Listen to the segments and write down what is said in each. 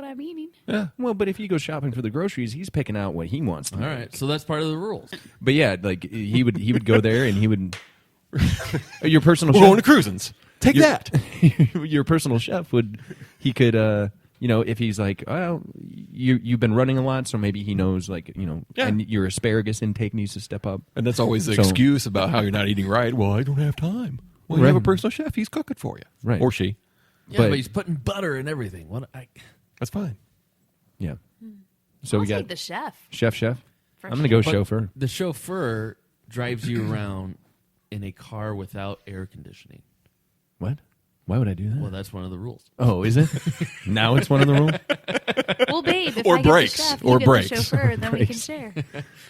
I'm eating. Yeah. Well, but if you go shopping for the groceries, he's picking out what he wants to All make. right, so that's part of the rules. But yeah, like he would go there and he would. Your personal We're chef, going to Cruisins. Take that. your personal chef he could if he's like, well, you've been running a lot, so maybe he knows Yeah. and your asparagus intake needs to step up. And that's always the So- excuse about how you're not eating right. Well, I don't have time. Well, you Right. have a personal chef. He's cooking for you. Right. Or she. Yeah, But- but he's putting butter and everything. That's fine. Yeah. So I'll we got take the chef. chef. For I'm gonna go But chauffeur. The chauffeur drives you around in a car without air conditioning. What? Why would I do that? Well, that's one of the rules. Oh, is it? Now it's one of the rules. Well, babe, if Or I breaks. get the chef, Or you breaks. get the chauffeur, then we can share.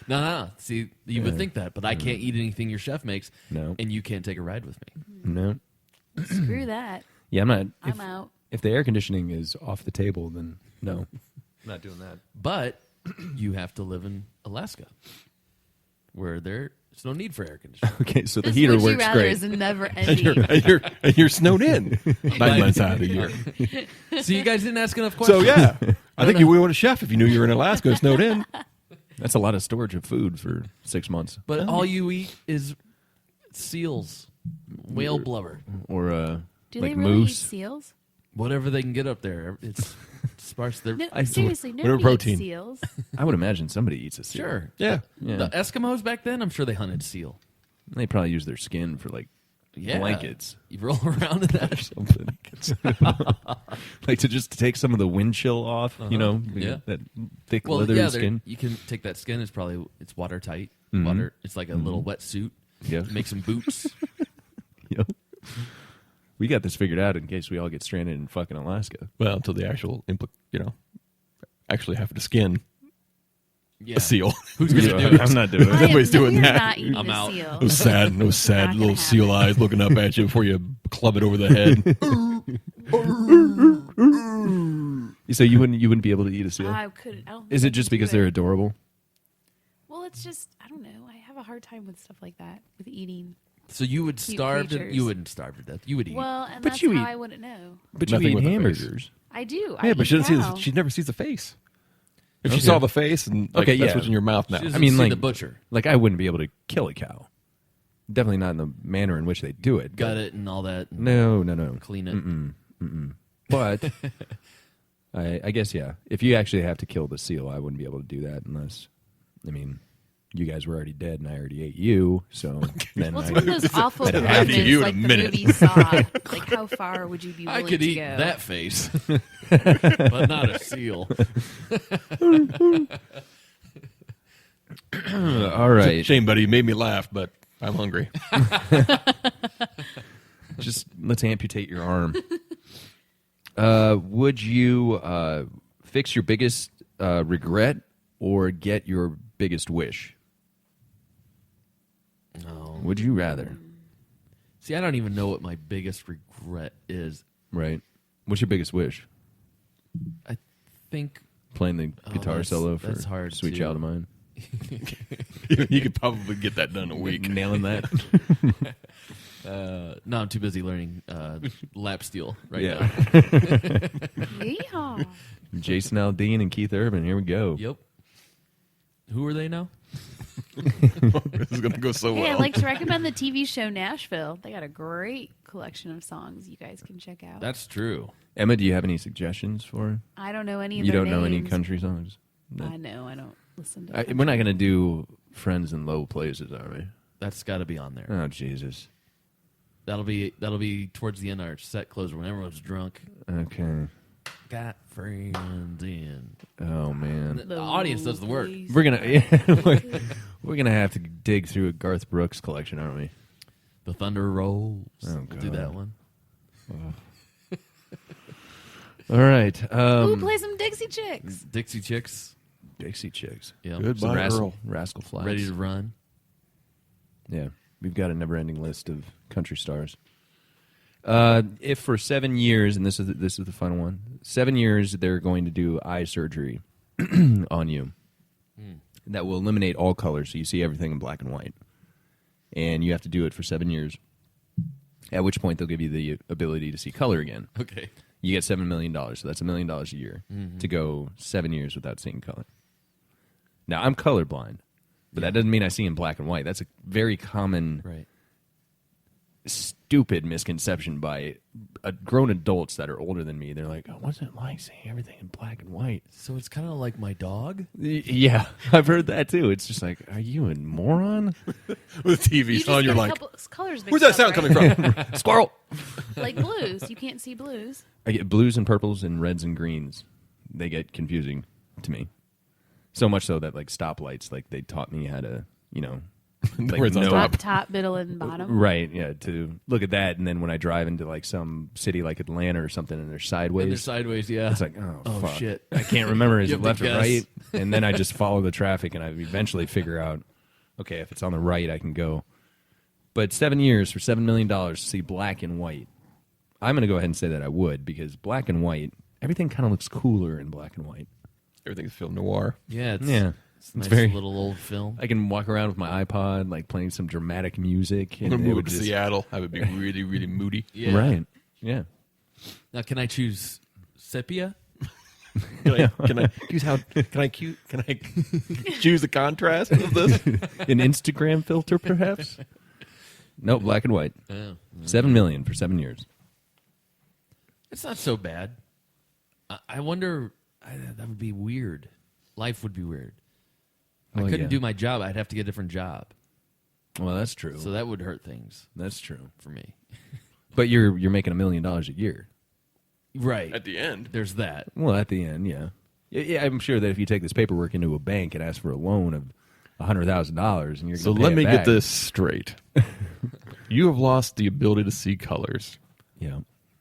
No. See, you would think that, but I can't eat anything your chef makes, No. and you can't take a ride with me. No. Screw that. Yeah, I'm not. I'm out. If the air conditioning is off the table, then no, I'm not doing that. But you have to live in Alaska, where there's no need for air conditioning. Okay, so the This heater would you works rather great. is never And you're, ending. and you're snowed in 9 months out of the year. So you guys didn't ask enough So, questions. yeah. I think you would want a chef if you knew you were in Alaska and snowed in. That's a lot of storage of food for 6 months. But all you eat is seals, whale blubber, Or Do like they really eat moose. seals? whatever they can get up there. It's sparse. They're, No, I- seriously, whatever nobody protein. eats seals. I would imagine somebody eats a seal. sure. Yeah. Yeah. The Eskimos back then, I'm sure they hunted seal. They probably use their skin for like Yeah. blankets. You roll around in that. Something. Like to just take some of the wind chill off, Yeah. that thick Well, leathery yeah, skin. you can take that skin. It's watertight. Mhm. Water. It's like a little wetsuit. Yeah. Make some boots. Yep. We got this figured out in case we all get stranded in fucking Alaska. Well, until the actual, actually have to skin Yeah. a seal. Who's gonna do it? I'm not doing it. Nobody's doing we're that. Not eating I'm a out. seal. Those sad Not little gonna seal happen. eyes looking up at you before you club it over the head. So you wouldn't be able to eat a seal? I couldn't. I don't think Is I it just could do because they're it. adorable? Well, it's just I don't know. I have a hard time with stuff like that with eating. So you would Cute starve. creatures. You wouldn't starve to death. You would eat. Well, and But that's you how eat- I wouldn't know. But Nothing you eat with a face. hamburgers. I do. Yeah, I but eat she doesn't cow. she never sees the face. If she Okay. saw the face and Okay, that's yeah. what's in your mouth now. She doesn't I mean, see like- the butcher. Like I wouldn't be able to kill a cow. Definitely not in the manner in which they do it. Gut it and all that. and No. Clean it. But I guess yeah. If you actually have to kill the seal, I wouldn't be able to do that unless, you guys were already dead and I already ate you. So then Well, it's I, one of those awful I'd have to moments you in a like the minute. movie Saw. Like, how far would you be I willing could to eat go? that face, but not a seal. all right. Shame, buddy. You made me laugh, but I'm hungry. Just let's amputate your arm. Would you fix your biggest regret or get your biggest wish? No. Would you rather? See, I don't even know what my biggest regret is. Right. What's your biggest wish? I think Playing the guitar that's- solo for that's hard "Sweet to- Child of Mine." You could probably get that done in a week. Nailing that. no, I'm too busy learning lap steel right Yeah. now. Yeehaw. Jason Aldean and Keith Urban. Here we go. Yep. Who are they now? This is going to go so Hey, I'd well. like to recommend the TV show Nashville. They got a great collection of songs you guys can check out. That's true. Emma, do you have any suggestions for? I don't know any of You their don't know any names. country songs? I know. I don't listen to We're country. not going to do Friends in Low Places, are we? That's got to be on there. Oh, Jesus. That'll be towards the end of our set closer when everyone's drunk. Okay. Got friends in. Oh, man. The audience does the work. We're gonna we're gonna have to dig through a Garth Brooks collection, aren't we? The Thunder Rolls. Oh, We'll do God. that one. All right. Ooh, play some Dixie Chicks. Dixie Chicks. Dixie Chicks. Yeah. Good. Some Goodbye, Rascal, Earl. Rascal Flatts. Ready to run. Yeah, we've got a never-ending list of country stars. If for 7 years, and this is the final one, 7 years they're going to do eye surgery on you that will eliminate all colors, so you see everything in black and white, and you have to do it for 7 years. At which point they'll give you the ability to see color again. Okay. You get $7 million, so that's $1 million a year to go 7 years without seeing color. Now, I'm colorblind, but that doesn't mean I see in black and white. That's a very common, Right. stupid misconception by grown adults that are older than me. They're like, oh, what's it like seeing everything in black and white? So it's kind of like my dog. Yeah, I've heard that too. It's just like, are you a moron? With You TVs just on, you're get a like, couple colors mixed where's that up, sound right? coming from? Squirrel. Like blues. You can't see blues. I get blues and purples and reds and greens. They get confusing to me. So much so that like stoplights, like they taught me how to, like Words on know- top. Top, middle, and bottom. Right, yeah, to look at that, and then when I drive into like some city like Atlanta or something, and they're sideways, And they're sideways, yeah. it's like, oh fuck. Shit. I can't remember is You it have to left or guess. right, and then I just follow the traffic, and I eventually figure out, okay, if it's on the right, I can go. But 7 years for $7 million to see black and white, I'm going to go ahead and say that I would, because black and white, everything kind of looks cooler in black and white. Everything's film noir. Yeah, it's, Yeah. it's a It's nice very- little old film. I can walk around with my iPod, like playing some dramatic music, and We're it moving would to just Seattle. Have it be really, really moody. Yeah. right, yeah. Now, can I choose sepia? Can I choose the contrast of this? An Instagram filter, perhaps? No, black and white. Oh. $7 million for 7 years. It's not so bad. I wonder. That would be weird. Life would be weird. I Well, couldn't yeah. do my job. I'd have to get a different job. Well, that's true. So that would hurt things That's true. for me. But you're making $1 million a year. Right. At the end. There's that. Well, at the end, yeah. Yeah, I'm sure that if you take this paperwork into a bank and ask for a loan of $100,000, and you're So gonna let pay me it get back. this straight. You have lost the ability to see colors Yeah,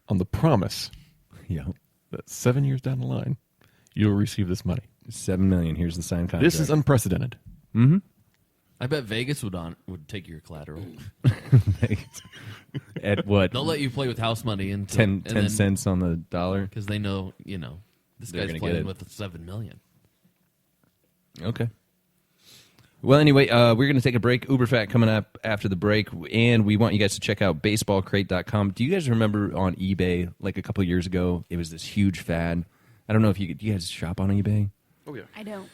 on the promise yeah. that 7 years down the line, you'll receive this money. $7 million. Here's the signed contract. This is unprecedented. I bet Vegas would take your collateral. at what? They'll let you play with house money until 10 cents on the dollar. because they know this They're guy's gonna get playing it. with $7 million. Okay. Well, anyway, we're going to take a break. Uberfat coming up after the break, and we want you guys to check out baseballcrate.com. Do you guys remember on eBay, like a couple years ago, it was this huge fad? I don't know if do you guys shop on eBay? Oh, yeah. I don't.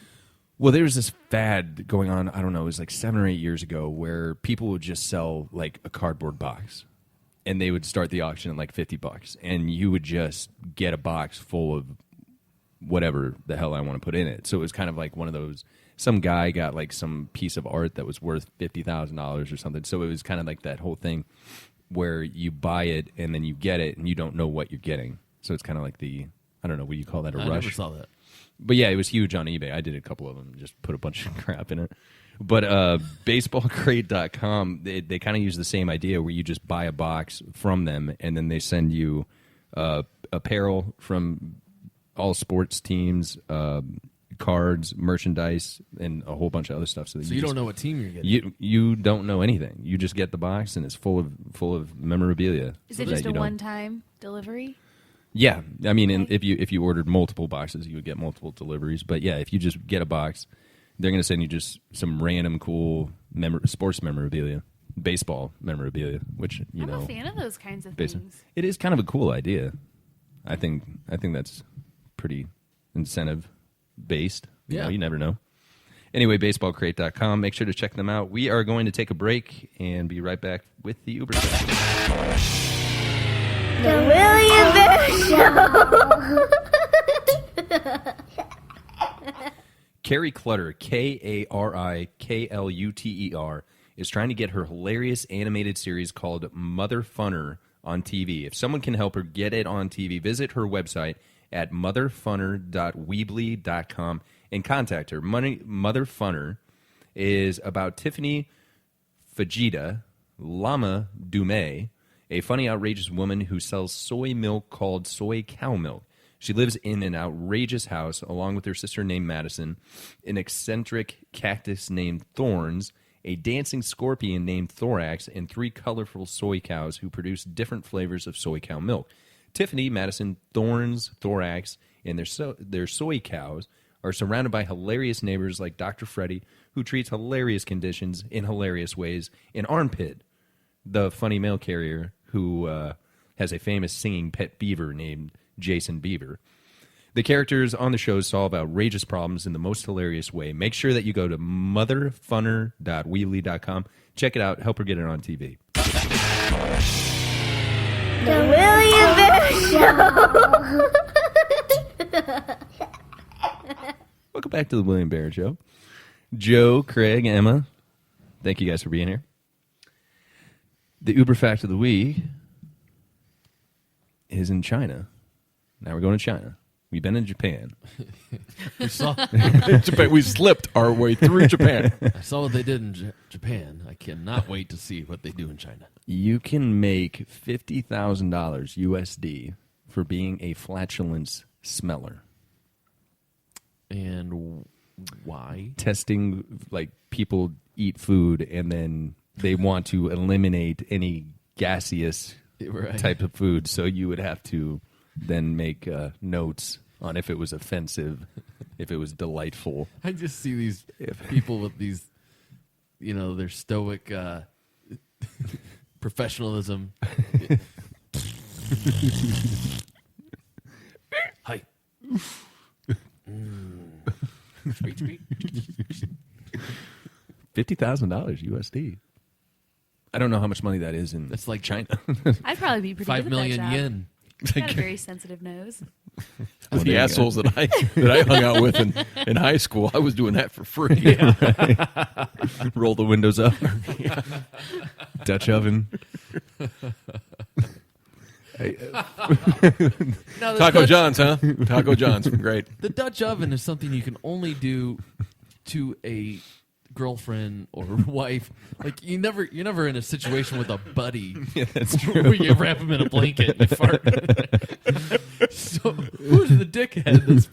Well, there was this fad going on, I don't know, it was like 7 or 8 years ago, where people would just sell like a cardboard box. And they would start the auction at like $50. And you would just get a box full of whatever the hell I want to put in it. So it was kind of like one of those, some guy got like some piece of art that was worth $50,000 or something. So it was kind of like that whole thing where you buy it and then you get it and you don't know what you're getting. So it's kind of like I don't know, what do you call that, a I rush? never saw that. But yeah, it was huge on eBay. I did a couple of them, just put a bunch of crap in it. But baseballcrate.com, they kind of use the same idea where you just buy a box from them and then they send you apparel from all sports teams, cards, merchandise, and a whole bunch of other stuff. So So you don't just- know what team you're getting. You don't know anything. You just get the box and it's full of memorabilia. Is it that just you a don't- one-time delivery? Yeah, I mean, and Okay. if you ordered multiple boxes, you would get multiple deliveries. But yeah, if you just get a box, they're going to send you just some random cool sports memorabilia, baseball memorabilia, which I'm a fan of those kinds of basi- things. it is kind of a cool idea. I think that's pretty incentive based. Yeah. You never know. Anyway, baseballcrate.com. Make sure to check them out. We are going to take a break and be right back with the Uber Chat. The William Bear Show. Carrie Clutter, Karikluter, is trying to get her hilarious animated series called Mother Funner on TV. If someone can help her get it on TV, visit her website at motherfunner.weebly.com and contact her. Mother Funner is about Tiffany Fajita, Lama Dume, a funny, outrageous woman who sells soy milk called soy cow milk. She lives in an outrageous house along with her sister named Madison, an eccentric cactus named Thorns, a dancing scorpion named Thorax, and 3 colorful soy cows who produce different flavors of soy cow milk. Tiffany, Madison, Thorns, Thorax, and their soy cows are surrounded by hilarious neighbors like Dr. Freddy, who treats hilarious conditions in hilarious ways, and Armpit, the funny mail carrier who has a famous singing pet beaver named Jason Beaver. The characters on the show solve outrageous problems in the most hilarious way. Make sure that you go to motherfunner.weebly.com. Check it out. Help her get it on TV. The William Bear Show. Welcome back to the William Bear Show. Joe, Craig, Emma, thank you guys for being here. The Uber fact of the week is in China. Now we're going to China. We've been in Japan. We saw, Japan. We slipped our way through Japan. I saw what they did in Japan. I cannot wait to see what they do in China. You can make $50,000 USD for being a flatulence smeller. And why? Testing, like, people eat food and then they want to eliminate any gaseous Right. type of food. So you would have to then make notes on if it was offensive, if it was delightful. I just see these people with these, their stoic professionalism. Hi. Sweet, sweet. $50,000 USD. I don't know how much money that is in That's like China. I'd probably be pretty 5 good million at that job. yen. Got a very sensitive nose. With the assholes that I hung out with in high school, I was doing that for free. Roll the windows up. Dutch oven. Now, Taco John's, huh? Taco John's, great. The Dutch oven is something you can only do to a girlfriend or wife. Like you're never in a situation with a buddy. Yeah, that's true. Where you wrap him in a blanket and you fart. So who's the dickhead that's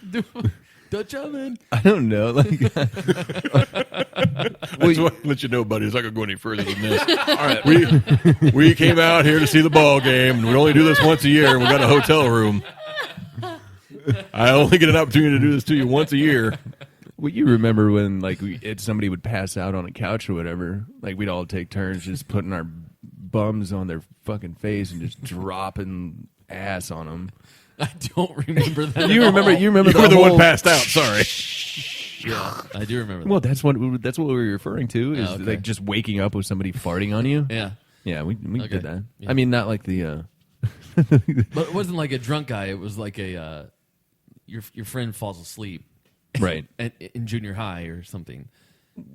doing Dutch oven? I don't know. Like, That's what let you know, buddy. It's not going to go any further than this. All right, we came out here to see the ball game, and we only do this once a year, and we got a hotel room. I only get an opportunity to do this to you once a year. well, you remember when somebody would pass out on a couch or whatever? Like we'd all take turns just putting our bums on their fucking face and just dropping ass on them. I don't remember that. You remember? You remember You were the whole- one passed out. Sorry. Yeah, I do remember that. Well, that's what we were referring to. Is Oh, okay. like just waking up with somebody farting on you. Yeah. Yeah, we Okay. did that. Yeah. I mean, not like the. But it wasn't like a drunk guy. It was like a your friend falls asleep Right. in junior high or something.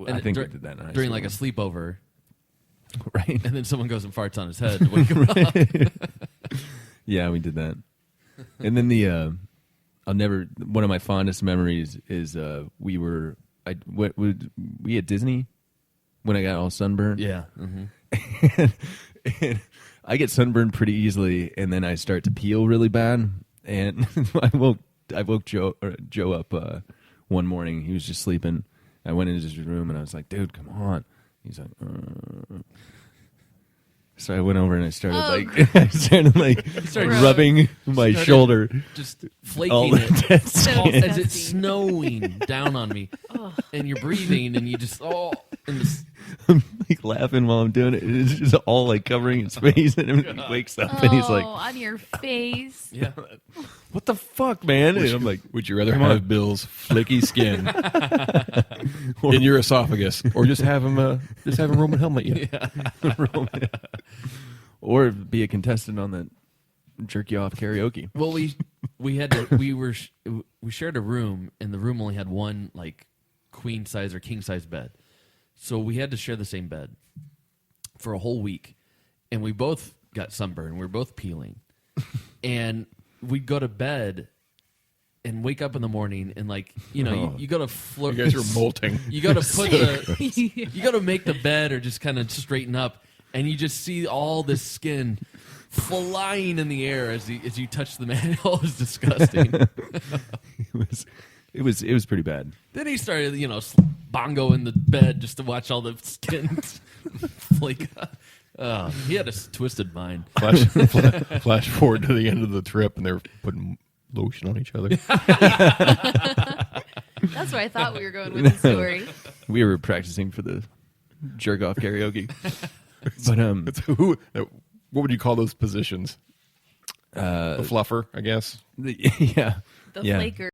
I think we did that in high during school. like a sleepover, Right. and then someone goes and farts on his head to wake him up. Yeah, we did that. And then one of my fondest memories is we at Disney when I got all sunburned. Yeah. Mm-hmm. And I get sunburned pretty easily, and then I start to peel really bad. And I woke Joe up one morning. He was just sleeping. I went into his room and I was like, "Dude, come on." He's like, So I went over and I started Started rubbing my started shoulder. just All flaking the it dead So skin. as it's disgusting. snowing down on me, and you're breathing, and you just and this, I'm like laughing while I'm doing it. It's just all like covering his face, and he wakes up and he's like, on your face. yeah. "What the fuck, man?" And I'm like, Would you rather Come have on. Bill's flaky skin in your esophagus, or just have him Roman helmet you? or be a contestant on that jerk you off karaoke. Well, we shared a room, and the room only had one like queen size or king size bed, so we had to share the same bed for a whole week, and we both got sunburned. We were both peeling, and we'd go to bed and wake up in the morning, and you got to float. You guys are molting. You got to put you got to make the bed or just kind of straighten up, and you just see all this skin flying in the air as you touch the man. Oh, it was disgusting. It was pretty bad. Then he started, bongo in the bed just to watch all the skin flake. He had a twisted mind. Flash forward to the end of the trip, and they're putting lotion on each other. That's where I thought we were going with the story. We were practicing for the jerk off karaoke. But What would you call those positions? the fluffer, I guess. Yeah. The yeah. flaker.